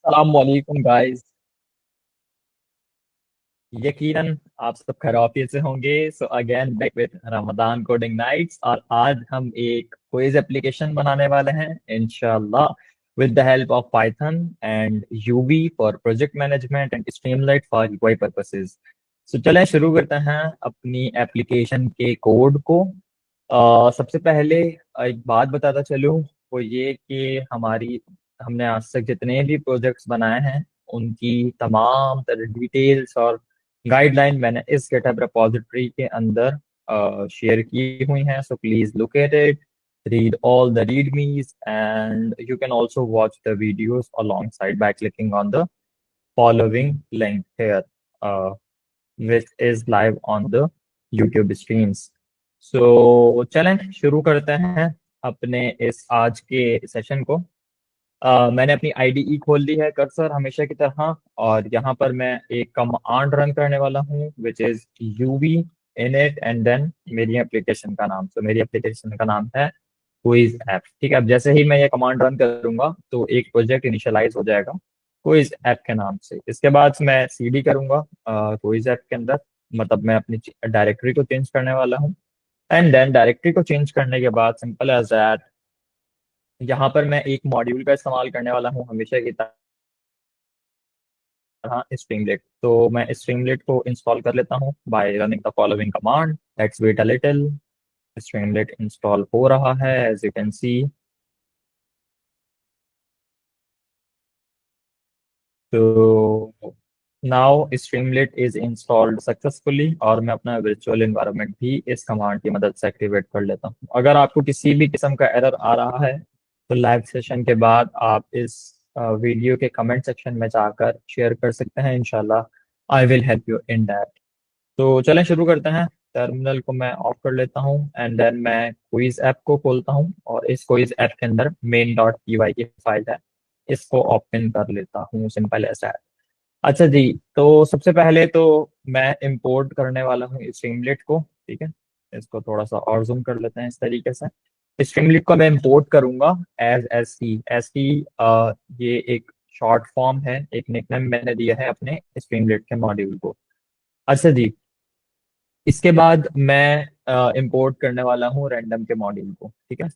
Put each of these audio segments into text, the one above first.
अस्सलामुअलैकुम गाइस। यकीनन आप सब खैरियत से होंगे। So again back with Ramzan coding nights, और आज हम एक क्विज एप्लीकेशन बनाने वाले हैं इंशाल्लाह, with the help of Python and UV for project management and Streamlit for UI purposes. So चलें शुरू करते हैं अपनी एप्लीकेशन के कोड को। सबसे पहले एक बात बताता चलूं, वो ये कि हमारी हमने आज तक जितने भी प्रोजेक्ट्स बनाए हैं उनकी तमाम तरह डिटेल्स और गाइडलाइन मैंने इस गिटहब रिपॉजिटरी के अंदर शेयर की हुई हैं। So please look at it, read all the readmes, and you can also watch the videos alongside by clicking on the following link here, uh, which is live on the YouTube streams. So चलें शुरू करते हैं अपने इस आज के session को। मैंने अपनी आईडीई खोल ली है कर्सर हमेशा की तरह, और यहाँ पर मैं एक कमांड रन करने वाला हूँ which is uv init and then मेरी एप्लीकेशन का नाम। तो मेरी एप्लीकेशन का नाम है क्विज ऐप। ठीक है, अब जैसे ही मैं ये कमांड रन करूंगा तो एक प्रोजेक्ट इनिशियलाइज हो जाएगा क्विज ऐप के नाम से। इसके बाद मैं सीडी करूंगा क्विज ऐप के अंदर, मतलब मैं अपनी डायरेक्टरी को चेंज करने वाला हूँ। एंड देन डायरेक्टरी को चेंज करने के बाद सिंपल एज दैट यहाँ पर मैं एक मॉड्यूल का इस्तेमाल करने वाला हूँ हमेशा की तरह, स्ट्रीमलेट। तो मैं स्ट्रीमलेट को इंस्टॉल कर लेता हूँ by running the following command. Let's wait a little. Streamlit install हो रहा है as you can see. So now Streamlit is installed successfully, और मैं अपना वर्चुअल एनवायरनमेंट भी इस कमांड की मदद से एक्टिवेट कर लेता हूँ। अगर आपको किसी भी किस्म का एरर आ रहा है तो लाइव सेशन के बाद आप इस वीडियो के कमेंट सेक्शन में जाकर शेयर कर सकते हैं। इंशाल्लाह I will help you in that. तो चलें शुरू करते हैं। टर्मिनल को मैं ऑफ कर लेता हूँ एंड देन मैं क्विज ऐप को खोलता हूँ, और इस क्विज ऐप के अंदर मेन डॉट पी वाई की फाइल है, इसको ओपन कर लेता हूँ सिंपल ऐसा। अच्छा जी, तो सबसे पहले तो मैं इंपोर्ट करने वाला हूँ स्ट्रीमलेट को। ठीक है, इसको थोड़ा सा और जूम कर लेते हैं इस तरीके से। स्ट्रीमलेट को मैं इंपोर्ट करूंगा as S T S T. ये एक शॉर्ट फॉर्म है, एक निकनेम मैंने दिया है अपने स्ट्रीमलेट के मॉड्यूल को। अच्छा जी, इसके बाद मैं इंपोर्ट करने वाला हूँ रैंडम के मॉड्यूल को। ठीक है,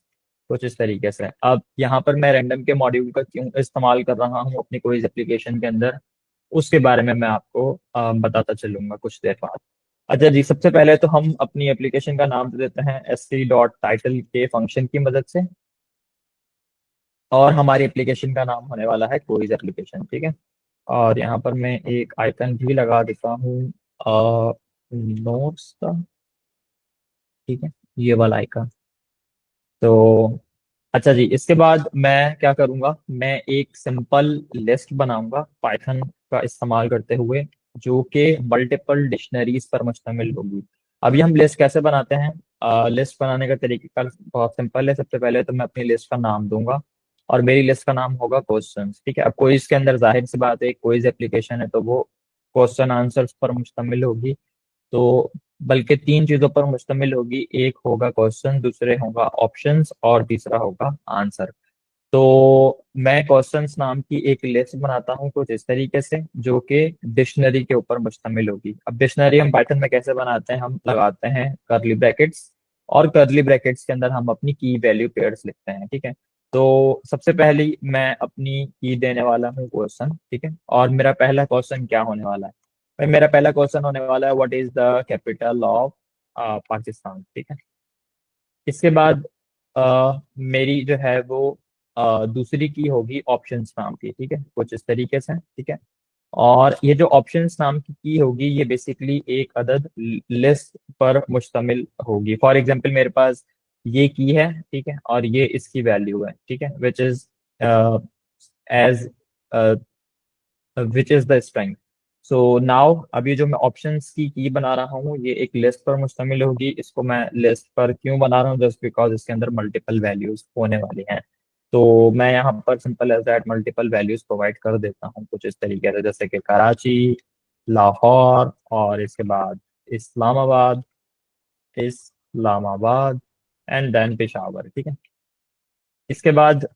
कुछ इस तरीके से। अब यहाँ पर मैं रैंडम के मॉड्यूल का क्यों इस्तेमाल कर रहा हूँ अपनी कोई एप्लीकेशन के अंदर, उसके बारे में मैं आपको बताता चलूंगा कुछ देर बाद। अच्छा जी, सबसे पहले तो हम अपनी एप्लीकेशन का नाम दे देते हैं एस टी डॉट टाइटल के फंक्शन की मदद से, और हमारी एप्लीकेशन का नाम होने वाला है क्विज एप्लीकेशन। ठीक है, और यहाँ पर मैं एक आइकन भी लगा देता हूँ नोट्स का। ठीक है, ये वाला आइकन। तो अच्छा जी, इसके बाद मैं क्या करूंगा, मैं एक सिंपल लिस्ट बनाऊंगा पाइथन का इस्तेमाल करते हुए, जो कि मल्टीपल डिक्शनरीज पर मुश्तमिल होगी। अभी हम लिस्ट कैसे बनाते हैं? लिस्ट बनाने का तरीका बहुत सिंपल है। सबसे पहले तो मैं अपनी लिस्ट का नाम दूंगा, और मेरी लिस्ट का नाम होगा क्वेश्चंस। ठीक है, अब क्विज के अंदर जाहिर सी बात है, क्विज एप्लीकेशन है तो वो क्वेश्चन आंसर्स पर मुश्तमिल होगी। तो बल्कि तीन चीजों पर मुश्तमिल होगी, एक होगा क्वेश्चन, दूसरे होगा ऑप्शंस, और तीसरा होगा आंसर। तो मैं क्वेश्चंस नाम की एक लिस्ट बनाता हूँ कुछ इस तरीके से, जो कि डिक्शनरी के ऊपर मुश्तमिल होगी। अब डिक्शनरी हम पाइथन में कैसे बनाते हैं, हम लगाते हैं कर्ली ब्रैकेट्स, और कर्ली ब्रैकेट्स के अंदर हम अपनी की वैल्यू पेयर्स लिखते हैं। ठीक है, तो सबसे पहले मैं अपनी की देने वाला हूँ क्वेश्चन। ठीक है, और मेरा पहला क्वेश्चन क्या होने वाला है? भाई मेरा पहला क्वेश्चन होने वाला है what is the capital of Pakistan. ठीक है, इसके बाद मेरी जो है वो दूसरी की होगी ऑप्शंस नाम की। ठीक है, कुछ इस तरीके से। ठीक है, और ये जो ऑप्शंस नाम की होगी ये बेसिकली एक अदद लिस्ट पर मुश्तमिल होगी। फॉर एग्जांपल मेरे पास ये की है, ठीक है, और ये इसकी वैल्यू है। ठीक है, as which is the strength. So now अभी जो मैं ऑप्शंस की बना रहा हूँ ये एक लिस्ट पर मुश्तमिल होगी। इसको मैं लिस्ट पर क्यों बना रहा हूँ? जस्ट बिकॉज इसके अंदर मल्टीपल वैल्यूज होने वाली हैं। तो मैं यहाँ पर simple as that multiple values provide कर देता हूँ कुछ इस तरीके से, जैसे कि कराची, लाहौर, और इसके बाद इस्लामाबाद, इस्लामाबाद, एंड देन पेशावर। ठीक है, इसके बाद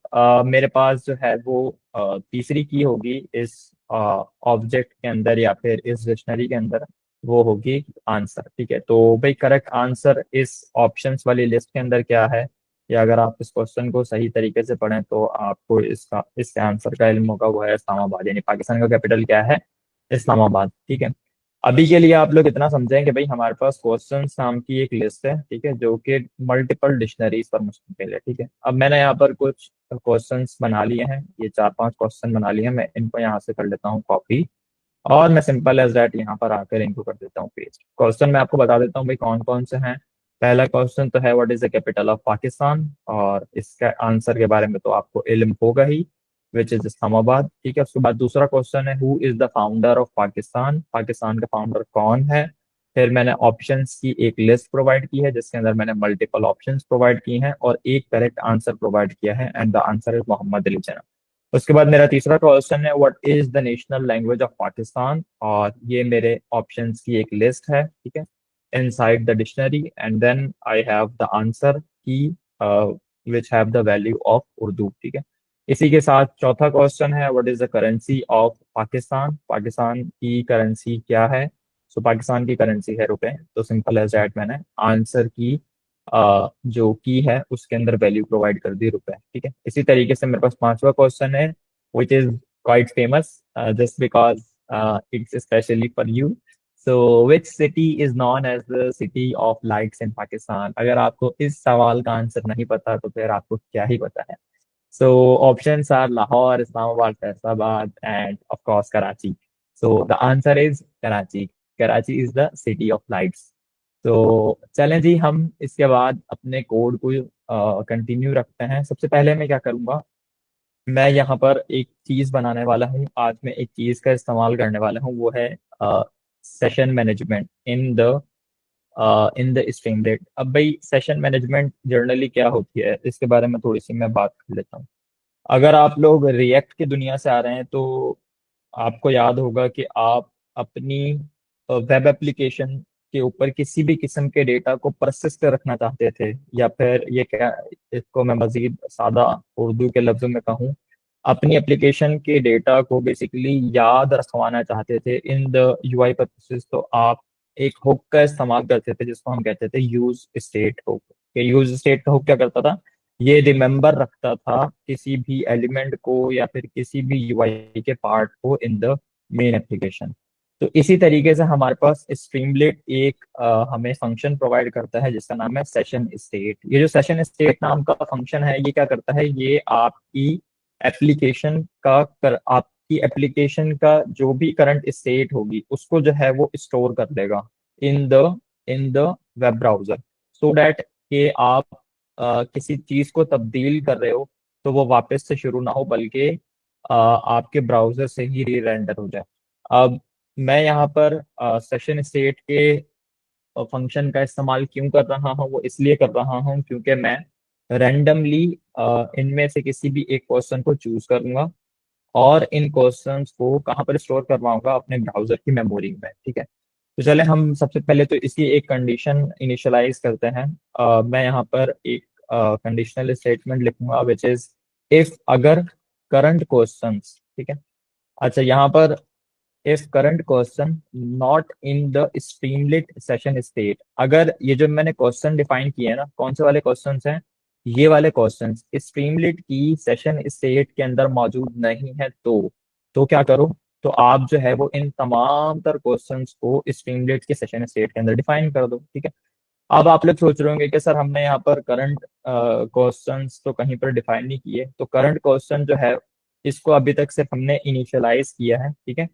मेरे पास जो है वो तीसरी की होगी इस ऑब्जेक्ट के अंदर या फिर इस डिक्शनरी के अंदर, वो होगी आंसर। ठीक है, तो भाई करेक्ट आंसर इस ऑप्शंस वाली लिस्ट के अंदर क्या है, या अगर आप इस क्वेश्चन को सही तरीके से पढ़ें तो आपको इसके आंसर का इल्म होगा, वो है इस्लामाबाद, यानी पाकिस्तान का कैपिटल क्या है, इस्लामाबाद। ठीक है, अभी के लिए आप लोग इतना समझें कि भाई हमारे पास क्वेश्चंस नाम की एक लिस्ट है, ठीक है, जो कि मल्टीपल डिक्शनरीज पर मुश्तमिल है। ठीक है, अब मैंने यहाँ पर कुछ क्वेश्चंस बना लिए हैं, ये 4-5 क्वेश्चन बना लिए हैं, मैं इनको यहाँ से कर लेता हूँ कॉपी, और मैं सिंपल एज दैट यहाँ पर आकर इनको कर देता हूँ पेस्ट। क्वेश्चन मैं आपको बता देता हूँ भाई कौन कौन से हैं। पहला क्वेश्चन तो है what is the capital of Pakistan, और इसका आंसर के बारे में तो आपको इल्म होगा ही, विच इज इस्लामाबाद। ठीक है, उसके बाद दूसरा क्वेश्चन है who is the founder of Pakistan, Pakistan का फाउंडर कौन है। फिर मैंने ऑप्शंस की एक लिस्ट प्रोवाइड की है जिसके अंदर मैंने मल्टीपल ऑप्शंस प्रोवाइड की हैं और एक करेक्ट आंसर प्रोवाइड किया है, and the answer is Mohammad Ali Jinnah. उसके बाद मेरा तीसरा क्वेश्चन है what is the national language of Pakistan, और ये मेरे ऑप्शंस की एक लिस्ट है। ठीक है, inside the dictionary, and then I have the answer key which have the value of Urdu. ठीक है, इसी के साथ चौथा क्वेश्चन है what is the currency of Pakistan, Pakistan की करेंसी क्या है। सो पाकिस्तान की करेंसी है रुपए, तो सिंपल एज दैट मैंने आंसर की जो की है उसके अंदर वैल्यू प्रोवाइड कर दी रुपए। ठीक है, इसी तरीके से मेरे पास पांचवा क्वेश्चन है which is quite famous just because it's specially for you. So which city is known as the city of lights in Pakistan. अगर आपको इस सवाल का आंसर नहीं पता तो फिर आपको क्या ही पता है। So options are Lahore, Islamabad, Faisalabad, and of course Karachi. So the answer is Karachi. Karachi is the city of lights. तो चलें जी, हम इसके बाद अपने कोड को कंटिन्यू रखते हैं। सबसे पहले मैं क्या करूँगा, मैं यहाँ पर एक चीज़ बनाने वाला हूँ। आज मैं एक चीज़ का इस्तेमाल करने वाला हूँ, वो है session management in the Streamlit. अब भाई सेशन मैनेजमेंट जनरली क्या होती है, इसके बारे में थोड़ी सी मैं बात कर लेता हूँ। अगर आप लोग रिएक्ट की दुनिया से आ रहे हैं तो आपको याद होगा कि आप अपनी वेब एप्लीकेशन के ऊपर किसी भी किस्म के डेटा को परसिस्ट रखना चाहते थे, या फिर ये क्या, इसको मैं मजीद सादा उर्दू के लफ्जों में कहूँ, अपनी एप्लीकेशन के डेटा को बेसिकली याद रखवाना चाहते थे इन द यूआई पर्पसेस। तो आप एक हुक का इस्तेमाल करते थे जिसको हम कहते थे use state hook. Use state का हुक क्या करता था, ये रिमेम्बर रखता था किसी भी एलिमेंट को या फिर किसी भी यूआई के पार्ट को इन द मेन एप्लीकेशन। तो इसी तरीके से हमारे पास स्ट्रीमलेट एक हमें फंक्शन प्रोवाइड करता है जिसका नाम है सेशन स्टेट। ये जो सेशन स्टेट नाम का फंक्शन है ये क्या करता है, ये आपकी एप्लीकेशन का जो भी करंट स्टेट होगी उसको जो है वो स्टोर कर लेगा in the in the web browser, so that कि आप किसी चीज को तब्दील कर रहे हो तो वो वापस से शुरू ना हो, बल्कि आपके ब्राउजर से ही री रेंडर हो जाए। अब मैं यहाँ पर सेशन स्टेट के फंक्शन का इस्तेमाल क्यों कर रहा हूँ, वो इसलिए कर रहा हूँ क्योंकि मैं रैंडमली इनमें से किसी भी एक क्वेश्चन को चूज करूंगा और इन क्वेश्चंस को कहाँ पर स्टोर करवाऊंगा, अपने ब्राउजर की मेमोरी में। ठीक है, तो चले हम सबसे पहले तो इसकी एक कंडीशन इनिशियलाइज करते हैं। मैं यहाँ पर एक कंडीशनल स्टेटमेंट लिखूंगा विच इज इफ अगर करंट क्वेश्चंस। ठीक है, अच्छा यहाँ पर if current question not in the Streamlit session state, अगर ये जो मैंने क्वेश्चन डिफाइन किए हैं ना, कौन से वाले क्वेश्चंस हैं, ये वाले क्वेश्चंस स्ट्रीमलेट की सेशन स्टेट के अंदर मौजूद नहीं है तो क्या करो, तो आप जो है वो इन तमाम तर क्वेश्चंस को स्ट्रीमलेट के सेशन स्टेट के अंदर डिफाइन कर दो। ठीक है, अब आप लोग सोच रहे होंगे कि सर हमने यहाँ पर करंट क्वेश्चंस तो कहीं पर डिफाइन नहीं किए, तो करंट क्वेश्चन जो है इसको अभी तक सिर्फ हमने इनिशियलाइज किया है। ठीक है,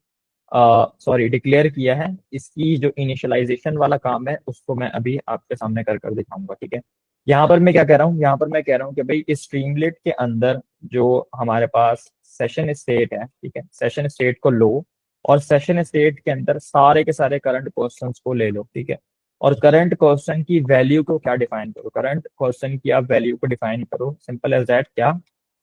सॉरी डिक्लेयर किया है, इसकी जो इनिशियलाइजेशन वाला काम है उसको मैं अभी आपके सामने कर कर दिखाऊंगा। ठीक है, यहाँ पर मैं क्या कह रहा हूँ, यहाँ पर मैं कह रहा हूँ कि भाई इस स्ट्रीमलेट के अंदर जो हमारे पास सेशन स्टेट है, ठीक है, सेशन स्टेट को लो और सेशन स्टेट के अंदर सारे के सारे करंट क्वेश्चंस को ले लो। ठीक है, और करंट क्वेश्चन की वैल्यू को क्या डिफाइन करो, करंट क्वेश्चन की आप वैल्यू को डिफाइन करो, सिंपल एज दैट, क्या,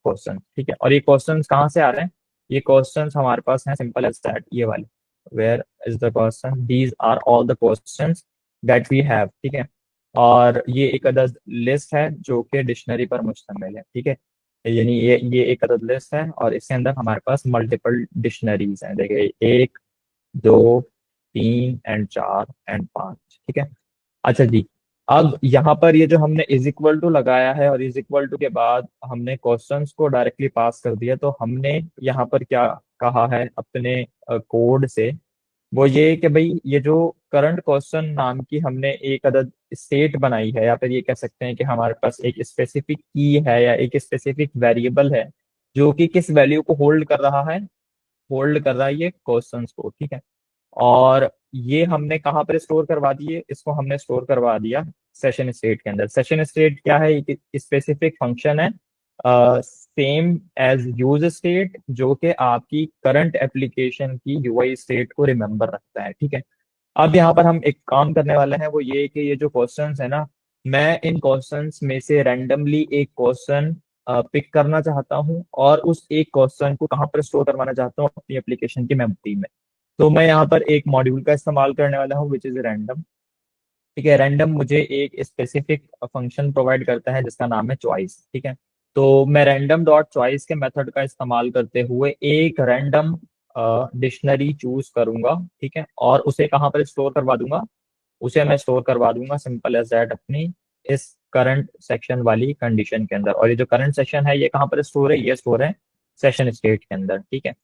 क्वेश्चन। ठीक है, और ये क्वेश्चंस कहाँ से आ रहे हैं, ये क्वेश्चंस हमारे पास हैं सिंपल एज दैट, ये वाले, where is the question, these are all the questions that we have. ठीक है, और ये एक अदद लिस्ट है जो कि डिक्शनरी पर मुश्तमिल है। ठीक है, यानी ये एक अदद लिस्ट है और इसके अंदर हमारे पास मल्टीपल डिक्शनरीज हैं। देखिए, एक, दो, तीन एंड चार एंड पांच, ठीक है। अच्छा जी, अब यहाँ पर ये जो हमने इज इक्वल टू लगाया है और इज इक्वल टू के बाद हमने क्वेश्चंस को डायरेक्टली पास कर दिया, तो हमने यहाँ पर क्या कहा है अपने कोड से, वो ये कि भाई ये जो करंट क्वेश्चन नाम की हमने एक अदद स्टेट बनाई है, या फिर ये कह सकते हैं कि हमारे पास एक स्पेसिफिक की है या एक स्पेसिफिक वेरिएबल है जो कि किस वैल्यू को होल्ड कर रहा है, होल्ड कर रहा है ये क्वेश्चंस को, ठीक है। और ये हमने कहाँ पर स्टोर करवा दिए, इसको हमने स्टोर करवा दिया सेशन स्टेट के अंदर। सेशन स्टेट क्या है, एक स्पेसिफिक फंक्शन है सेम एज यूज स्टेट, जो कि आपकी करंट एप्लीकेशन की यूआई स्टेट को रिमेंबर रखता है, ठीक है। अब यहाँ पर हम एक काम करने वाले हैं, वो ये कि ये जो क्वेश्चंस है ना, मैं इन क्वेश्चंस में से रैंडमली एक क्वेश्चन पिक करना चाहता हूँ और उस एक क्वेश्चन को कहाँ पर स्टोर करवाना चाहता हूँ, अपनी एप्लीकेशन की मेमोरी में। तो मैं यहाँ पर एक मॉड्यूल का इस्तेमाल करने वाला हूँ विच इज रैंडम, ठीक है। रैंडम मुझे एक स्पेसिफिक फंक्शन प्रोवाइड करता है जिसका नाम है चॉइस, ठीक है। तो मैं रैंडम डॉट चॉइस के मेथड का इस्तेमाल करते हुए एक रैंडम डिक्शनरी चूज करूंगा, ठीक है, और उसे कहाँ पर स्टोर करवा दूंगा, उसे मैं स्टोर करवा दूंगा सिंपल एज दैट अपनी इस करंट सेक्शन वाली कंडीशन के अंदर। और ये जो करंट सेक्शन है ये कहाँ पर स्टोर है, ये स्टोर है सेशन स्टेट के अंदर, ठीक है।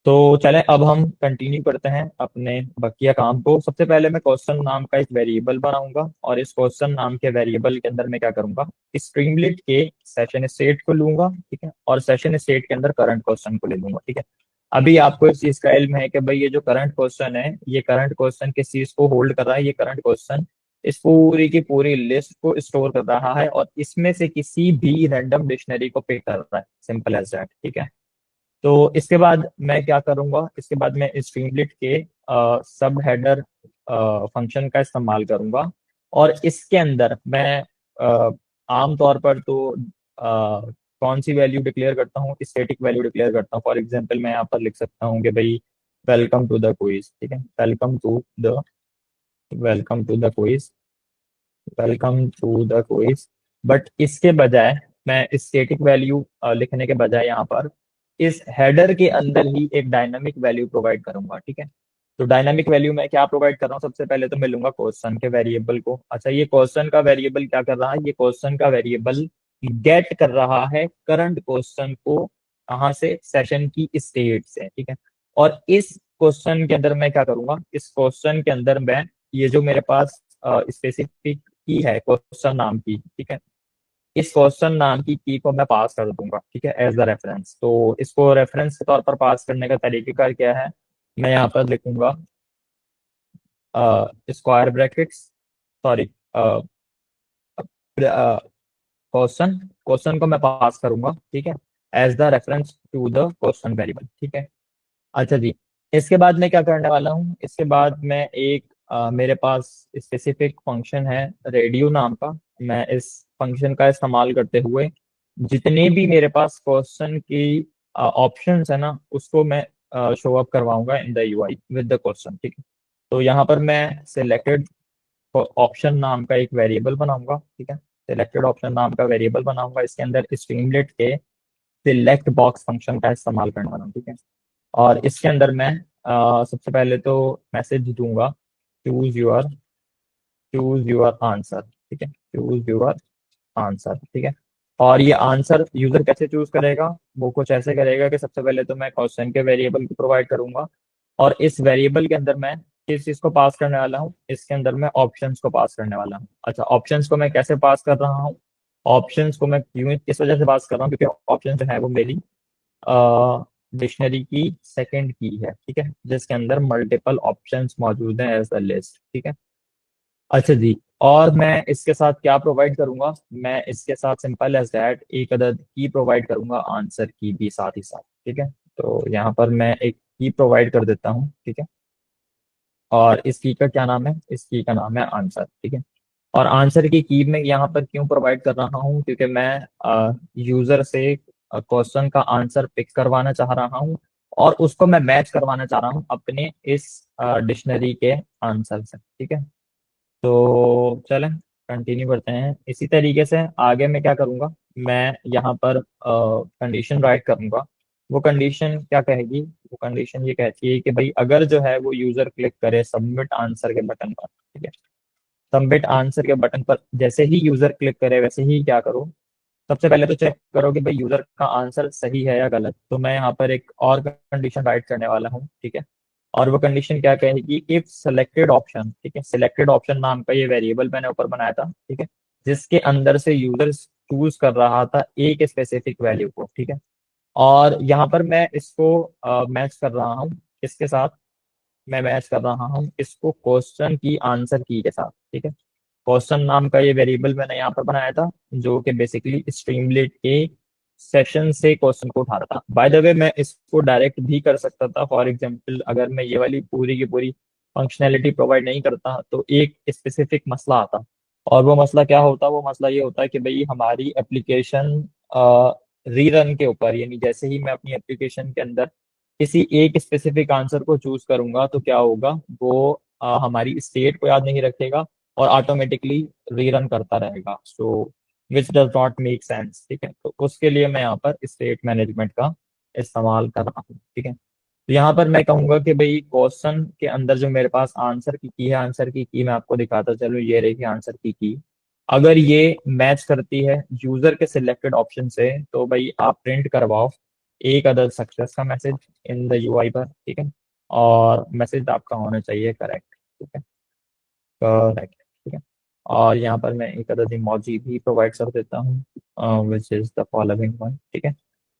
तो चलें अब हम कंटिन्यू करते हैं अपने बकिया काम को। सबसे पहले मैं क्वेश्चन नाम का एक वेरिएबल बनाऊंगा और इस क्वेश्चन नाम के वेरिएबल के अंदर मैं क्या करूंगा, स्ट्रीमलेट के सेशन स्टेट को लूंगा, ठीक है, और सेशन स्टेट के अंदर करंट क्वेश्चन को ले लूंगा, ठीक है। अभी आपको इस चीज का इल्म है कि भाई ये जो करंट क्वेश्चन है, ये करंट क्वेश्चन किस चीज को होल्ड कर रहा है, ये करंट क्वेश्चन इस पूरी की पूरी लिस्ट को स्टोर कर रहा है और इसमें से किसी भी रैंडम डिक्शनरी को पिक कर रहा है, सिंपल एज दैट, ठीक है। तो इसके बाद मैं क्या करूंगा, इसके बाद मैं स्ट्रीमलेट के सब हेडर फंक्शन का इस्तेमाल करूंगा और इसके अंदर मैं आमतौर पर तो कौन सी वैल्यू डिक्लेयर करता हूँ, स्टैटिक वैल्यू डिक्लेयर करता हूँ। फॉर एग्जांपल मैं यहाँ पर लिख सकता हूँ कि भाई वेलकम टू द क्विज, ठीक है, welcome to the quiz, welcome to the quiz. But इसके बजाय मैं स्टैटिक वैल्यू लिखने के बजाय यहाँ पर इस हेडर के अंदर ही एक डायनामिक वैल्यू प्रोवाइड करूंगा, ठीक है। तो डायनामिक वैल्यू मैं क्या प्रोवाइड कर रहा हूँ, सबसे पहले तो मैं लूंगा क्वेश्चन के वेरिएबल को। अच्छा, ये क्वेश्चन का वेरिएबल क्या कर रहा है, ये क्वेश्चन का वेरिएबल गेट कर रहा है करंट क्वेश्चन को, कहाँ से, सेशन की स्टेट से, ठीक है। और इस क्वेश्चन के अंदर मैं क्या करूंगा, इस क्वेश्चन के अंदर मैं ये जो मेरे पास स्पेसिफिक की है क्वेश्चन नाम की, ठीक है, इस क्वेश्चन नाम की को मैं पास कर दूंगा, ठीक है, एज द रेफरेंस। तो इसको रेफरेंस के तौर पर पास करने का तरीका क्या है, मैं यहाँ पर लिखूंगा square brackets, sorry, question, question को मैं पास करूंगा, ठीक है, as the reference to the question variable, ठीक है। अच्छा जी, इसके बाद मैं क्या करने वाला हूँ, इसके बाद मैं एक मेरे पास स्पेसिफिक फंक्शन है रेडियो नाम का, मैं इस फंक्शन का इस्तेमाल करते हुए जितने भी मेरे पास क्वेश्चन की ऑप्शंस है ना, उसको मैं शो अप करवाऊंगा in the UI with the question, ठीक है। तो यहाँ पर मैं सिलेक्टेड ऑप्शन नाम का एक वेरिएबल बनाऊंगा, ठीक है, सिलेक्टेड ऑप्शन नाम का वेरिएबल बनाऊंगा, इसके अंदर स्ट्रीमलेट के सिलेक्ट बॉक्स फंक्शन का इस्तेमाल करने वाला हूँ, ठीक है। और इसके अंदर मैं सबसे पहले तो मैसेज दूंगा choose your choose your answer, ठीक है, चूज योर आंसर, ठीक है। और ये आंसर यूजर कैसे चूज करेगा, वो कुछ ऐसे करेगा कि सबसे पहले तो मैं क्वेश्चन के वेरिएबल को प्रोवाइड करूंगा और इस वेरिएबल के अंदर मैं किस चीज को पास करने वाला हूँ, इसके अंदर मैं ऑप्शंस को पास करने वाला हूँ। अच्छा, ऑप्शंस को मैं कैसे पास कर रहा हूँ, ऑप्शंस को मैं क्यों इस वजह से पास कर रहा हूँ क्योंकि ऑप्शन जो है वो मेरी डिक्शनरी की सेकंड की है, ठीक है, जिसके अंदर मल्टीपल ऑप्शंस मौजूद हैं एज द लिस्ट, ठीक है। अच्छा जी, और मैं इसके साथ क्या प्रोवाइड करूंगा, मैं इसके साथ सिंपल एज दैट एक अदद की प्रोवाइड करूंगा आंसर की भी साथ ही साथ, ठीक है। तो यहाँ पर मैं एक की प्रोवाइड कर देता हूँ, ठीक है, और इस की का क्या नाम है, इस की का नाम है आंसर, ठीक है। और आंसर की मैं यहाँ पर क्यों प्रोवाइड कर रहा हूँ, क्योंकि मैं यूजर से क्वेश्चन का आंसर पिक करवाना चाह रहा हूँ और उसको मैं मैच करवाना चाह रहा हूँ अपने इस डिक्शनरी के आंसर से, ठीक है। तो चलें कंटिन्यू करते हैं इसी तरीके से। आगे मैं क्या करूंगा, मैं यहाँ पर कंडीशन राइट करूंगा। वो कंडीशन क्या कहेगी, वो कंडीशन ये कहती है कि भाई अगर जो है वो यूजर क्लिक करे सबमिट आंसर के बटन पर, ठीक है। सबमिट आंसर के बटन पर जैसे ही यूजर क्लिक करे वैसे ही क्या करो, सबसे पहले तो चेक करो कि भाई यूजर का आंसर सही है या गलत। तो मैं यहाँ पर एक और कंडीशन राइट करने वाला हूँ, ठीक है। और वो कंडीशन क्या कहेगी, इफ सिलेक्टेड ऑप्शन, ठीक है, सिलेक्टेड ऑप्शन नाम का ये वेरिएबल मैंने ऊपर बनाया था, ठीक है, जिसके अंदर से यूजर चूज कर रहा था एक स्पेसिफिक वैल्यू को, ठीक है। और यहाँ पर मैं इसको मैच कर रहा हूँ, किसके साथ, मैं मैच कर रहा हूँ इसको क्वेश्चन की आंसर की के साथ, ठीक है। क्वेश्चन नाम का ये वेरिएबल मैंने यहाँ पर बनाया था, जो कि बेसिकली स्ट्रीमलेट के सेशन से क्वेश्चन को उठा रहा था। बाय द वे मैं इसको डायरेक्ट भी कर सकता था, फॉर एग्जांपल अगर मैं ये वाली पूरी की पूरी फंक्शनैलिटी प्रोवाइड नहीं करता तो एक स्पेसिफिक मसला आता। और वो मसला क्या होता, वो मसला ये होता है कि भाई हमारी एप्लीकेशन रीरन के ऊपर, यानी जैसे ही मैं अपनी एप्लीकेशन के अंदर किसी एक स्पेसिफिक आंसर को चूज करूंगा तो क्या होगा, वो हमारी स्टेट को याद नहीं रखेगा और ऑटोमेटिकली रीरन करता रहेगा। So which does not make sense, ठीक है। तो उसके लिए मैं यहाँ पर स्टेट मैनेजमेंट का इस्तेमाल कर रहा हूँ, ठीक है। तो यहाँ पर मैं कहूंगा कि भाई क्वेश्चन के अंदर जो मेरे पास आंसर की है, आंसर की मैं आपको दिखाता चलूँ, ये रही आंसर की। अगर ये मैच करती है यूजर के सिलेक्टेड ऑप्शन से तो भाई आप प्रिंट करवाओ एक अदर सक्सेस का मैसेज इन द यूआई पर, ठीक है। और मैसेज आपका होना चाहिए करेक्ट, ठीक है, करेक्ट, ठीक है। और यहाँ पर मैं एक अदर इमोजी भी प्रोवाइड कर देता हूँ which is the following one, ठीक है।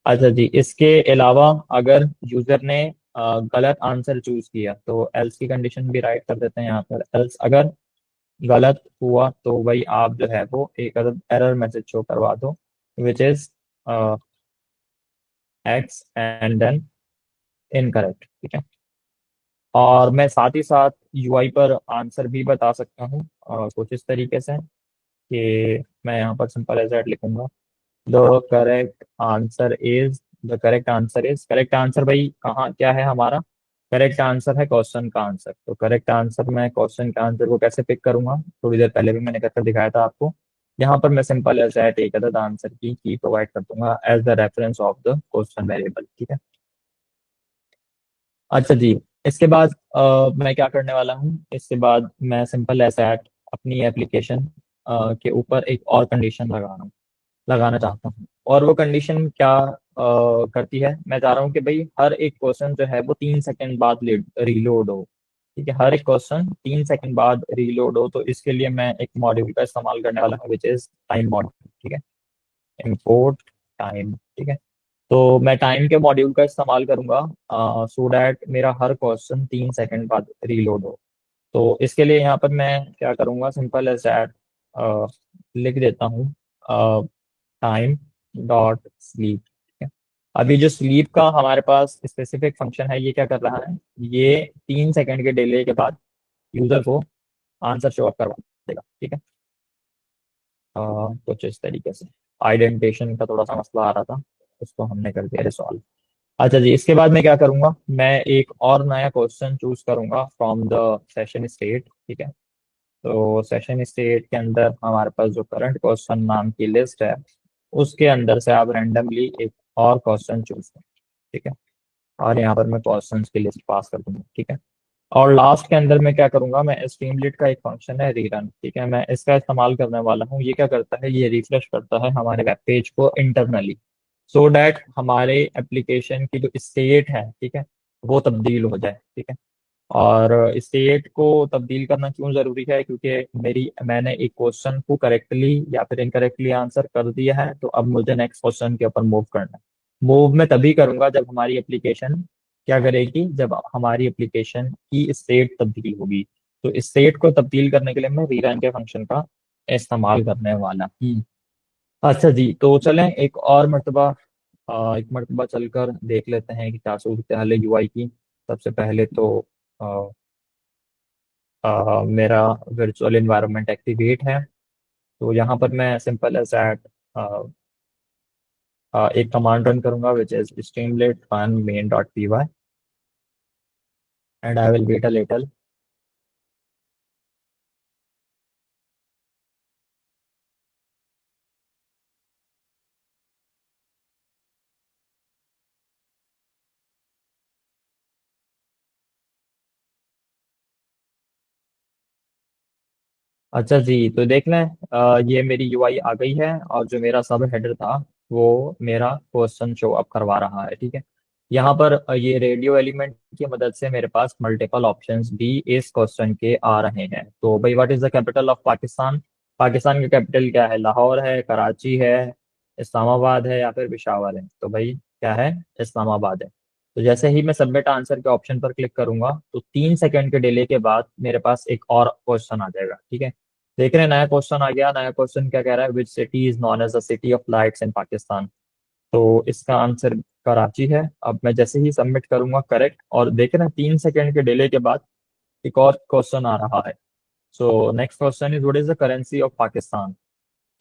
अच्छा जी, इसके अलावा अगर यूजर ने गलत आंसर चूज किया तो एल्स की कंडीशन भी राइट कर देते हैं यहाँ पर। एल्स अगर गलत हुआ तो भाई आप जो है वो एक अदर एरर मैसेज शो करवा दो which is x and then incorrect, ठीक है। और मैं साथ ही साथ यूआई पर आंसर भी बता सकता हूँ कुछ इस तरीके से कि मैं यहाँ पर सिंपल एज दैट लिखूंगा, the correct answer is, the correct answer is, correct answer भाई कहाँ क्या है हमारा, करेक्ट आंसर है क्वेश्चन का आंसर। तो करेक्ट आंसर मैं क्वेश्चन के आंसर को कैसे पिक करूंगा, थोड़ी देर पहले भी मैंने करके दिखाया था आपको। यहाँ पर मैं सिंपल एज दैट एक अदद आंसर की प्रोवाइड कर दूंगा as the reference of the question variable, ठीक है। अच्छा जी, इसके बाद मैं क्या करने वाला हूँ, इसके बाद मैं सिंपल एज दैट अपनी एप्लीकेशन के ऊपर एक और कंडीशन लगाना चाहता हूँ। और वो कंडीशन क्या करती है, मैं चाह रहा हूँ कि भाई हर एक क्वेश्चन जो है वो 3 सेकंड बाद रीलोड हो, ठीक है। हर एक क्वेश्चन 3 सेकंड बाद रीलोड हो। तो इसके लिए मैं एक मॉड्यूल का इस्तेमाल करने वाला हूँ विच इज टाइम मॉड्यूल, ठीक है। इम्पोर्ट टाइम, ठीक है। तो मैं टाइम के मॉड्यूल का इस्तेमाल करूंगा सो डैट मेरा हर क्वेश्चन 3 सेकंड बाद रीलोड हो। तो इसके लिए यहाँ पर मैं क्या करूंगा, सिंपल एज दैट लिख देता हूँ टाइम डॉट स्लीप, ठीक है। अभी जो स्लीप का हमारे पास स्पेसिफिक फंक्शन है ये क्या कर रहा है, ये 3 सेकंड के डिले के बाद यूजर को आंसर शो अप करवा देगा, ठीक है। कुछ इस तरीके से आइडेंटिफिकेशन का थोड़ा सा मसला आ रहा था, उसको हमने कर दिया रिसॉल्व। अच्छा जी, इसके बाद मैं क्या करूंगा, मैं एक और नया क्वेश्चन चूज करूंगा फ्रॉम द सेशन स्टेट, ठीक है। तो सेशन स्टेट के अंदर हमारे पास जो करंट क्वेश्चन नाम की लिस्ट है उसके अंदर से आप रैंडमली एक और क्वेश्चन चूज करें, ठीक है। और यहाँ पर मैं क्वेश्चन की लिस्ट पास कर दूंगा, ठीक है। और लास्ट के अंदर मैं क्या करूंगा, मैं स्ट्रीमलीट का एक फंक्शन है रीरन, ठीक है, मैं इसका इस्तेमाल करने वाला हूँ। ये क्या करता है, ये रिफ्रेश करता है हमारे वेब पेज को इंटरनली सो डैट हमारे एप्लीकेशन की जो स्टेट है, ठीक है, वो तब्दील हो जाए, ठीक है। और स्टेट को तब्दील करना क्यों जरूरी है, क्योंकि मैंने एक क्वेश्चन को करेक्टली या फिर इनकरेक्टली आंसर कर दिया है, तो अब मुझे नेक्स्ट क्वेश्चन के ऊपर मूव करना है। मूव मैं तभी करूंगा जब हमारी एप्लीकेशन क्या करेगी, जब हमारी एप्लीकेशन की स्टेट तब्दील होगी। तो स्टेट को तब्दील करने के लिए मैं रीरन के फंक्शन का इस्तेमाल करने वाला हूँ। अच्छा जी, तो चलें एक मरतबा चलकर देख लेते हैं कि क्या सूरत हाल है यूआई की। सबसे पहले तो मेरा वर्चुअल इन्वायरमेंट एक्टिवेट है। तो यहाँ पर मैं सिंपल एज दैट एक कमांड रन करूंगा which is Streamlit fun main dot P Y and I will wait a little. अच्छा जी, तो देख लें, ये मेरी यूआई आ गई है और जो मेरा सब हेडर था वो मेरा क्वेश्चन शो अप करवा रहा है। ठीक है, यहाँ पर ये रेडियो एलिमेंट की मदद से मेरे पास मल्टीपल ऑप्शंस भी इस क्वेश्चन के आ रहे हैं। तो भाई, what is the capital of Pakistan? Pakistan का कैपिटल क्या है? लाहौर है, कराची है, इस्लामाबाद है, या फिर पेशावर है? तो भाई क्या है? इस्लामाबाद है। तो जैसे ही मैं सबमिट आंसर के ऑप्शन पर क्लिक करूंगा तो 3 सेकंड के डिले के बाद मेरे पास एक और क्वेश्चन आ जाएगा। ठीक है, देख रहे हैं, नया क्वेश्चन आ गया। नया क्वेश्चन क्या कह रहा है? Which city is known as the city of lights in Pakistan? तो इसका आंसर कराची है। अब मैं जैसे ही सबमिट करूंगा करेक्ट, और देख रहे हैं 3 सेकंड के डिले के बाद एक और क्वेश्चन आ रहा है। So next question is, what is the currency of Pakistan?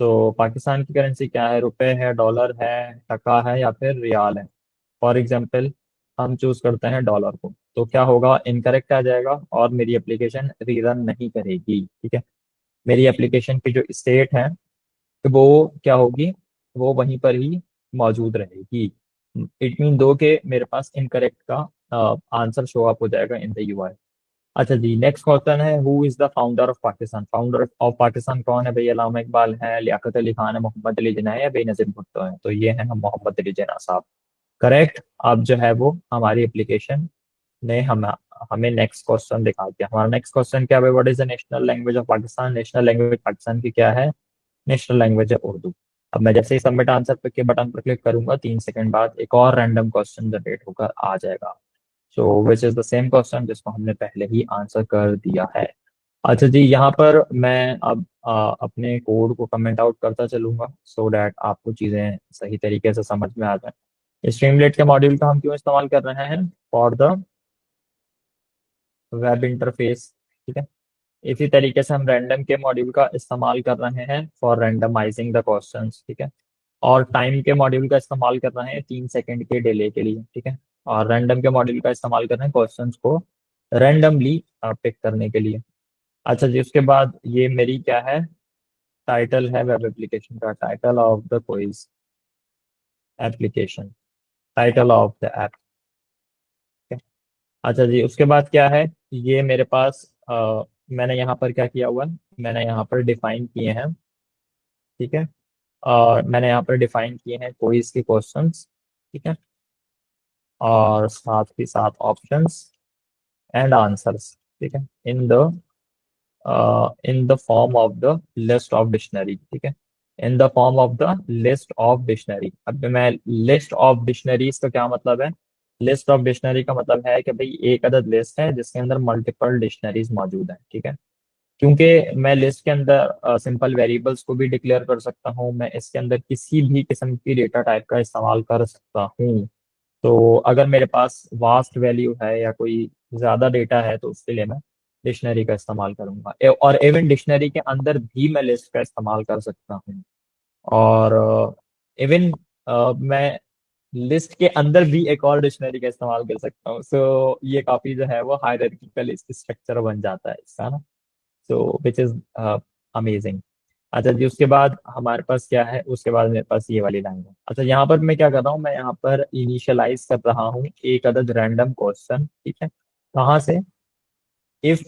तो पाकिस्तान की करेंसी क्या है? रुपए है, डॉलर है, टका है, या फिर रियाल है? फॉर एग्जाम्पल, हम चूज करते हैं डॉलर को, तो क्या होगा? इनकरेक्ट आ जाएगा और मेरी एप्लीकेशन रीरन नहीं करेगी। ठीक है, मेरी एप्लीकेशन की जो स्टेट है वो क्या होगी? वो वहीं पर ही मौजूद रहेगी। इट मीन दो के मेरे पास इनकरेक्ट का आंसर शो अप हो जाएगा इन द यूआई। अच्छा जी, नेक्स्ट क्वेश्चन है, who is the founder of Pakistan? Founder of Pakistan कौन है भाई? अलामा इकबाल है, लियाकत अली खान है, मोहम्मद अली जिन्ना है, या बेनजीर भुट्टो है? तो ये है मोहम्मद अली जिन्ना साहब। करेक्ट। अब जो है वो हमारी एप्लीकेशन ने हमें नेक्स्ट क्वेश्चन दिखा दिया। हमारा नेक्स्ट क्वेश्चन क्या है? What is the national language of Pakistan? National language Pakistan की क्या है? नेशनल लैंग्वेज है उर्दू। अब मैं जैसे ही सबमिट आंसर पे के बटन पर क्लिक करूंगा 3 सेकंड बाद एक और रैंडम क्वेश्चन जनरेट होकर आ जाएगा। So which is the same question जिसको हमने पहले ही आंसर कर दिया है। अच्छा जी, यहाँ पर मैं अब अपने कोड को कमेंट आउट करता चलूंगा सो दैट आपको चीजें सही तरीके से समझ में आ जाए। स्ट्रीमलेट के मॉड्यूल का हम क्यों इस्तेमाल कर रहे हैं? For the web interface. ठीक है, इसी तरीके से हम रैंडम के मॉड्यूल का इस्तेमाल कर रहे हैं फॉर रैंडमाइजिंग द क्वेश्चंस। ठीक है, और टाइम के मॉड्यूल का इस्तेमाल कर रहे हैं 3 सेकंड के डिले के लिए। ठीक है, और रैंडम के मॉड्यूल का इस्तेमाल कर रहे हैं क्वेश्चंस को रैंडमली पिक करने के लिए। अच्छा जी, उसके बाद ये मेरी क्या है? टाइटल है वेब एप्लीकेशन का, title of the quiz application, title of the app. अच्छा जी, उसके बाद क्या है? ये मेरे पास मैंने यहाँ पर क्या किया हुआ है? मैंने यहाँ पर डिफाइन किए हैं। ठीक है, और मैंने यहाँ पर डिफाइन किए हैं क्विज के क्वेश्चंस। ठीक है, और साथ ही साथ ऑप्शंस एंड आंसर्स। ठीक है, in the form of the list of dictionary. ठीक है, in the form of the list of dictionary. अब मैं लिस्ट ऑफ डिक्शनरीज का क्या मतलब है? लिस्ट ऑफ डिक्शनरी का मतलब है कि भाई एक अदद लिस्ट है जिसके अंदर मल्टीपल डिक्शनरीज मौजूद हैं। ठीक है, क्योंकि मैं लिस्ट के अंदर सिंपल वेरिएबल्स को भी डिक्लेयर कर सकता हूँ, मैं इसके अंदर किसी भी किस्म की डेटा टाइप का इस्तेमाल कर सकता हूँ। तो अगर मेरे पास वास्ट वैल्यू है या कोई ज्यादा डेटा है तो उसके लिए मैं डिक्शनरी का इस्तेमाल करूंगा। और इवन डिक्शनरी के अंदर भी मैं लिस्ट का इस्तेमाल कर सकता हूँ। और इवन मैं लिस्ट के अंदर भी एक और डिक्शनरी का इस्तेमाल कर सकता हूँ। सो ये काफी जो है वो हायरार्किकल स्ट्रक्चर बन जाता है इसका ना। सो विच इज अमेजिंग। अच्छा जी, उसके बाद हमारे पास क्या है? उसके बाद मेरे पास ये वाली लाइन है। अच्छा, यहाँ पर मैं क्या कर रहा हूँ? मैं यहाँ पर इनिशियलाइज कर रहा हूँ एक अदद रैंडम क्वेश्चन। ठीक है, कहाँ से? If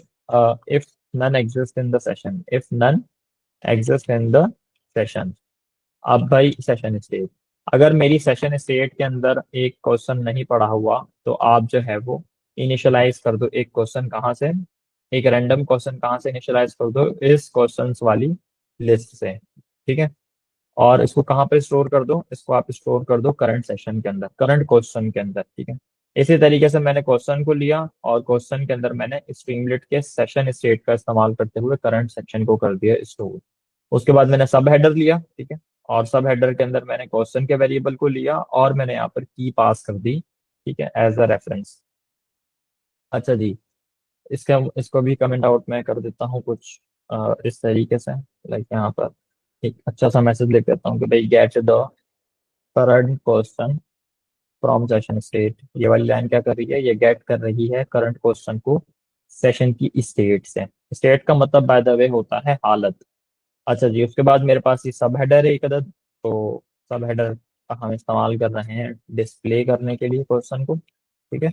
if none exist in the session, if none exist in the session. अब भाई सेशन स्टेट, अगर मेरी सेशन स्टेट के अंदर एक क्वेश्चन नहीं पड़ा हुआ तो आप जो है वो इनिशियलाइज कर दो एक क्वेश्चन। कहाँ से? एक रैंडम क्वेश्चन कहाँ से इनिशियलाइज कर दो? इस क्वेश्चंस वाली लिस्ट से। ठीक है, और इसको कहाँ पे स्टोर कर दो? इसको आप स्टोर कर दो करंट सेशन के अंदर, करंट क्वेश्चन के अंदर। ठीक है, इसी तरीके से मैंने क्वेश्चन को लिया और क्वेश्चन के अंदर मैंने स्ट्रीमलेट के सेशन स्टेट का इस्तेमाल करते हुए करंट सेक्शन को कर दिया स्टोर। उसके बाद मैंने सब हेडर लिया। ठीक है, और सब हेडर के अंदर मैंने क्वेश्चन के वेरिएबल को लिया और मैंने यहाँ पर की पास कर दी। ठीक है, एज अ रेफरेंस। अच्छा जी, इसका इसको भी कमेंट आउट में कर देता हूँ कुछ इस तरीके से। लाइक यहाँ पर एक अच्छा सा मैसेज लिख देता हूँ कि भाई get the current question from session state. ये वाली लाइन क्या कर रही है? ये गेट कर रही है करंट क्वेश्चन को सेशन की स्टेट से। स्टेट का मतलब बाय द वे होता है हालत। अच्छा जी, उसके बाद मेरे पास ये सब हेडर है एक अदद। तो सब हेडर का हम इस्तेमाल कर रहे हैं डिस्प्ले करने के लिए क्वेश्चन को। ठीक है,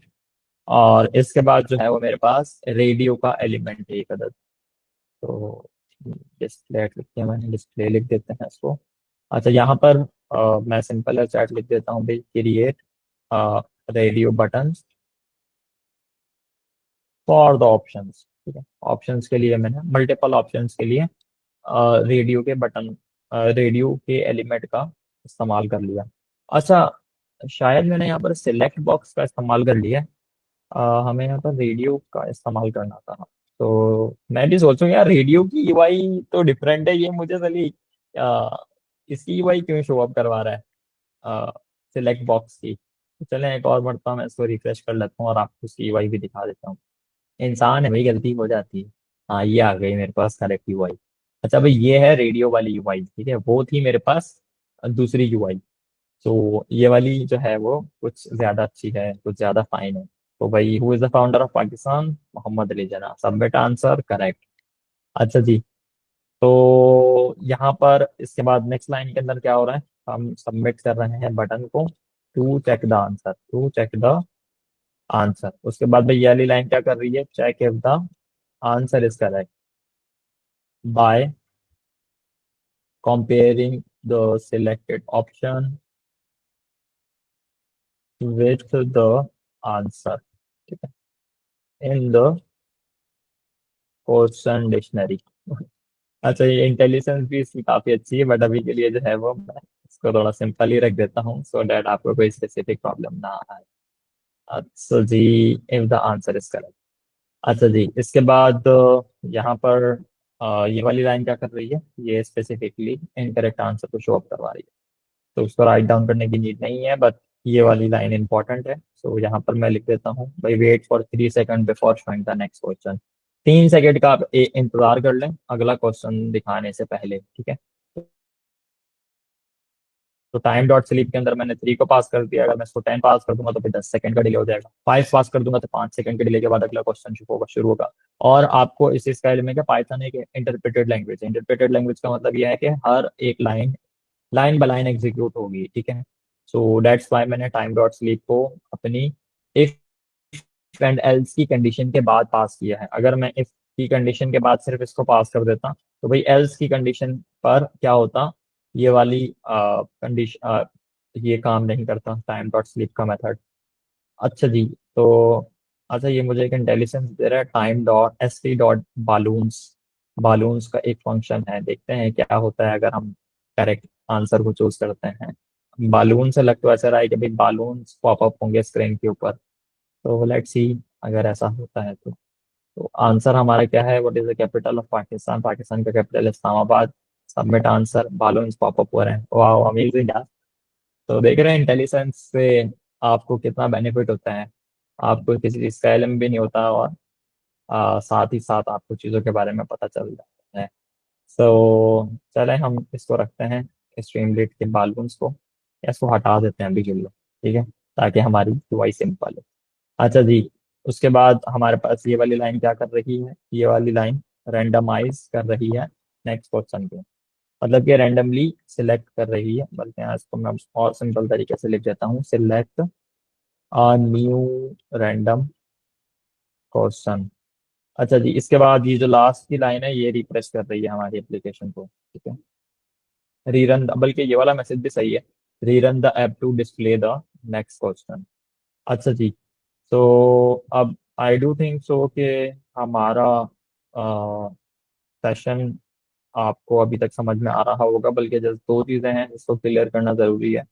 और इसके बाद जो है वो मेरे पास रेडियो का एलिमेंट है एक अदद। तो डिस्प्ले लिख के मैंने डिस्प्ले लिख देते हैं इसको। अच्छा यहाँ पर मैं सिंपल है चैट लिख देता हूँ भाई, create radio button for the options. ठीक है, ऑप्शंस के लिए मैंने मल्टीपल ऑप्शंस के लिए रेडियो के बटन, रेडियो के एलिमेंट का इस्तेमाल कर लिया। अच्छा, शायद मैंने यहाँ पर सिलेक्ट बॉक्स का इस्तेमाल कर लिया है। हमें यहाँ पर रेडियो का इस्तेमाल करना था। तो मैं भी सोचूं यार, रेडियो की यूआई तो डिफरेंट है, ये मुझे चली इसकी यूआई क्यों शो अप करवा रहा है सिलेक्ट बॉक्स की। तो चलें एक और मरतबा मैं इसको रिफ्रेश कर लेता हूँ और आपको उसकी यूआई भी दिखा देता हूँ। इंसान है भाई, गलती हो जाती है। हाँ, ये आ गई मेरे पास करेक्ट यूआई। अच्छा भाई, ये है रेडियो वाली यूआई, ठीक है, वो थी मेरे पास दूसरी यूआई। तो ये वाली जो है वो कुछ ज्यादा अच्छी है, कुछ ज्यादा फाइन है। तो भाई, who is the founder of Pakistan? Mohammad Ali Jinnah. Submit answer correct. अच्छा जी, तो यहाँ पर इसके बाद नेक्स्ट लाइन के अंदर क्या हो रहा है, हम सबमिट कर रहे हैं बटन को, to check the answer, to check the answer. उसके बाद भाई ये वाली लाइन क्या कर रही है, check if the answer is correct by comparing the selected option with the answer, ठीक है, in the क्वेश्चन डिक्शनरी। अच्छा, ये इंटेलिजेंस भी इसकी काफी अच्छी है, बट अभी के लिए जो है वो मैं इसको थोड़ा सिंपल ही रख देता हूँ, सो डैट आपको कोई स्पेसिफिक प्रॉब्लम ना आए। अच्छा जी, if the answer is correct. अच्छा जी, इसके बाद यहाँ पर ये वाली लाइन क्या कर रही है, ये स्पेसिफिकली इनकरेक्ट आंसर को शो अप करवा रही है। तो उसको राइट डाउन करने की नीड नहीं है, बट ये वाली लाइन इंपॉर्टेंट है। सो यहाँ पर मैं लिख देता हूँ भाई, wait for 3 second before showing the next question. 3 second का आप इंतजार कर लें अगला क्वेश्चन दिखाने से पहले, ठीक है। तो टाइम डॉट स्लीप के अंदर मैंने 3 को पास कर दिया, अगर मैं इसको 10 पास कर दूंगा तो फिर 10 सेकंड का डिले हो जाएगा, 5 पास कर दूंगा तो 5 सेकंड के डिले के बाद अगला क्वेश्चन शुरू होगा। और आपको इस स्टाइल में क्या, पाइथन एक इंटरप्रेटेड लैंग्वेज है। इंटरप्रेटेड लैंग्वेज का मतलब यह है कि हर एक line line by line execute होगी, ठीक है। सो दैट्स वाई मैंने टाइम डॉट स्लीप को अपनी इफ एंड एल्स की कंडीशन के बाद पास किया है। अगर मैं इफ की कंडीशन के बाद सिर्फ इसको पास कर देता तो भाई एल्स की कंडीशन पर क्या होता, ये वाली कंडीशन, ये काम नहीं करता टाइम डॉट स्लीप का मेथड। अच्छा जी, तो अच्छा ये मुझे एक इंटेलिजेंस दे रहा है, time dot S T dot balloons. Balloons का एक फंक्शन है, देखते हैं क्या होता है अगर हम करेक्ट आंसर को चूज करते हैं। बालून से लग तो ऐसा रहा है कि भाई बालून्स पॉपअप होंगे स्क्रीन के ऊपर। तो लेट्स सी, अगर ऐसा होता है तो आंसर हमारा क्या है, what is the capital of Pakistan? Pakistan का capital Islamabad. Submit answer, balloons pop up हो रहे हैं, वाह अमेजिंग। तो देख रहे हैं इंटेलिजेंस से आपको कितना बेनिफिट होता है, आपको किसी चीज का इल्म भी नहीं होता, और साथ ही साथ आपको चीज़ों के बारे में पता चल जाता है। सो चले हम इसको रखते हैं, स्ट्रीमलीट के बालून्स को, या इसको हटा देते हैं अभी के लिए, ठीक है, ताकि हमारी यूआई सिंपल हो। अच्छा जी, उसके बाद हमारे पास ये वाली लाइन क्या कर रही है, ये वाली लाइन रेंडमाइज कर रही है नेक्स्ट क्वेश्चन को, मतलब कि रैंडमली सिलेक्ट कर रही है। बल्कि यहाँ इसको मैं और सिंपल तरीके से लिख देता हूँ, select a new random question. अच्छा जी, इसके बाद ये जो लास्ट की लाइन है ये रिफ्रेश कर रही है हमारी एप्लीकेशन को, ठीक है। रीरन, बल्कि ये वाला मैसेज भी सही है, rerun the app to display the next question. अच्छा जी, तो अब आई डू थिंक सो कि हमारा सेशन आपको अभी तक समझ में आ रहा होगा, बल्कि जस्ट 2 चीजें हैं जिसको क्लियर करना जरूरी है,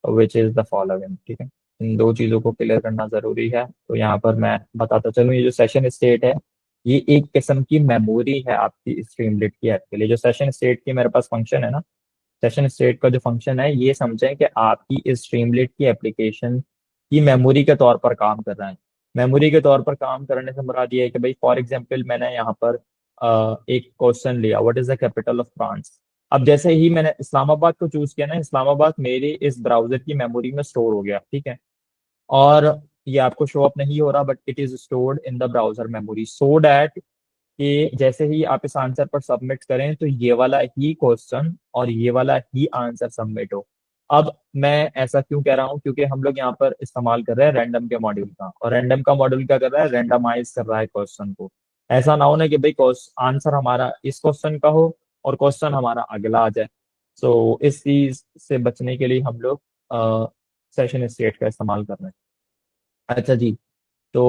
विच इज द फॉलोइंग, ठीक है। इन 2 चीजों को क्लियर करना जरूरी है। तो यहाँ पर मैं बताता चलूँ, ये जो सेशन स्टेट है ये एक किस्म की मेमोरी है आपकी स्ट्रीमलीट की ऐप के लिए। जो सेशन स्टेट की मेरे पास फंक्शन है ना, सेशन स्टेट का जो फंक्शन है, ये समझें कि आपकी इस स्ट्रीमलीट की एप्लीकेशन की मेमोरी के तौर पर काम कर रहा है। मेमोरी के तौर पर काम करने से मुराद ये है कि भाई फॉर एग्जांपल मैंने यहाँ पर एक क्वेश्चन लिया, what is the capital of France. अब जैसे ही मैंने इस्लामाबाद को चूज किया ना, इस्लामाबाद मेरे इस ब्राउजर की मेमोरी में स्टोर हो गया, ठीक है। और ये आपको शो अप नहीं हो रहा, but it is stored in the browser memory, so that कि जैसे ही आप इस आंसर पर सबमिट करें तो ये वाला ही क्वेश्चन और ये वाला ही आंसर सबमिट हो। अब मैं ऐसा क्यों कह रहा हूँ, क्योंकि हम लोग यहाँ पर इस्तेमाल कर रहे हैं रैंडम के मॉड्यूल का, और रैंडम का मॉड्यूल क्या कर रहा है, रैंडमाइज कर रहा है क्वेश्चन को। ऐसा ना हो ना कि भाई आंसर हमारा इस क्वेश्चन का हो और क्वेश्चन हमारा अगला आ जाए। सो इस चीज से बचने के लिए हम लोग सेशन स्टेट का इस्तेमाल कर रहे हैं। अच्छा जी। तो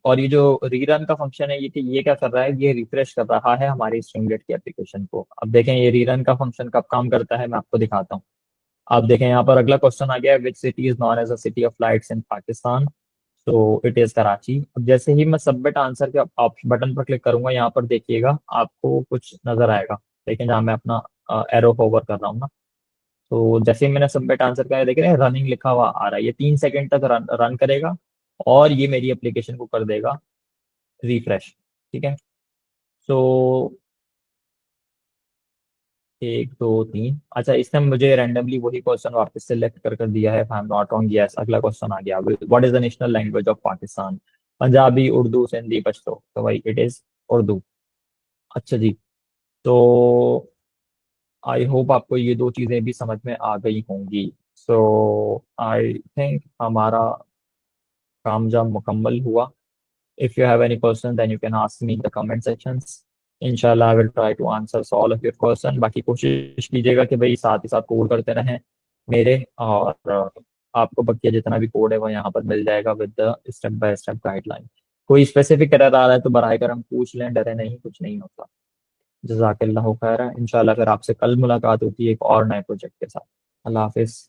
और ये जो रीरन का फंक्शन है ये क्या कर रहा है, ये रिफ्रेश कर रहा है हमारी स्ट्रिंगलेट की एप्लीकेशन को। अब देखें ये रीरन का फंक्शन कब काम करता है, मैं आपको दिखाता हूँ। आप देखें यहाँ पर अगला क्वेश्चन आ गया है, which city is known as a city of lights in Pakistan. तो इट इज कराची। अब जैसे ही मैं सबमिट आंसर के बटन पर क्लिक करूंगा, यहाँ पर देखिएगा आपको कुछ नजर आएगा। लेकिन जहाँ मैं अपना एरो होवर कर रहा हूँ ना, तो जैसे ही मैंने सबमिट आंसर किया, देख रहे हैं रनिंग लिखा हुआ आ रहा है, ये 3 सेकंड तक रन करेगा और ये मेरी एप्लीकेशन को कर देगा रिफ्रेश। ठीक है। सो 1 2 3, अच्छा इसने मुझे रैंडमली वही क्वेश्चन वापस सेलेक्ट कर दिया है, I am not wrong, yes अगला क्वेश्चन आ गया, what is the national language of Pakistan. Punjabi, Urdu, Sindhi, Pashto, तो भाई इट इज उर्दू। अच्छा जी। तो आई होप आपको ये दो चीजें भी समझ में आ गई होंगी। सो आई थिंक हमारा काम जब मुकम्मल हुआ। If you have any question, then you can ask me in the comment sections. Inshallah, I will try to answer all of your question. बाकी कोशिश कीजिएगा कि भाई साथ ही साथ कोड करते रहें मेरे, और आपको बकिया जितना भी कोड है वो यहाँ पर मिल जाएगा with the step by step guideline. कोई स्पेसिफिक एरर आ रहा है तो बराए करम पूछ लें, डरे नहीं, कुछ नहीं होता। जजाकल्लाहु खैरा। इंशाल्लाह फिर आपसे कल मुलाकात होती है एक और नए प्रोजेक्ट के साथ। अल्लाह हाफिज।